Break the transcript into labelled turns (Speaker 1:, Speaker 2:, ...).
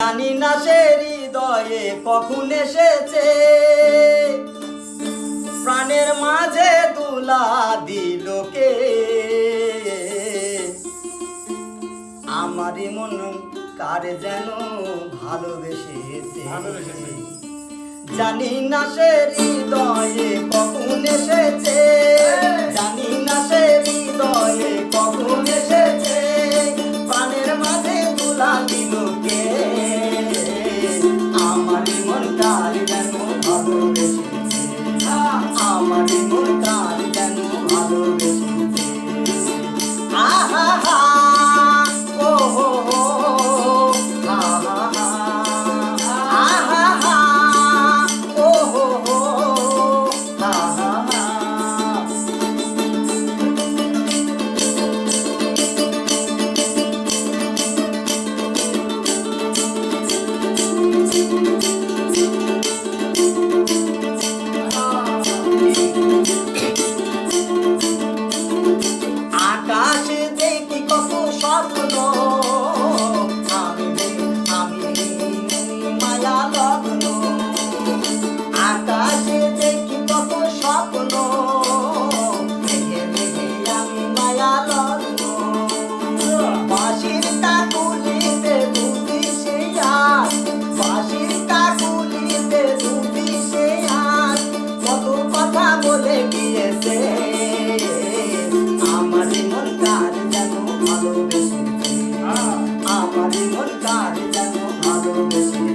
Speaker 1: জানি না সে হৃদয়ে কখন এসেছে, প্রাণের মাঝে দুলা দিল কে। আমারই মন কার যেন ভালোবেসেছে, জানি না সে হৃদয়ে কখন এসেছে, জানি না সে হৃদয়ে কখন এসেছে, প্রাণের মাঝে দুলা দিল কে। আমারই মন কার যেন ভালোবেসেছে, আমারই মন কার যেন ভালোবেসেছে। আহা হা ও হো হো, আহা হা আহা হা ও হো হো, আহা হা। আকাশে দেখি কত স্বপ্ন, আমি মায়া লগ্ন। আকাশে দেখি কত স্বপ্ন, মেঘে মেঘে আমি মায়া লগ্ন। বাঁশির কাকুলিতে দুটি সে আজ, বাঁশির কাকুলিতে দুটি সে আজ, কত কথা বলে গিয়েছে। আমারই মন কার যেন ভালোবেসেছে, আমারই মন কার যেন ভালোবেসেছে।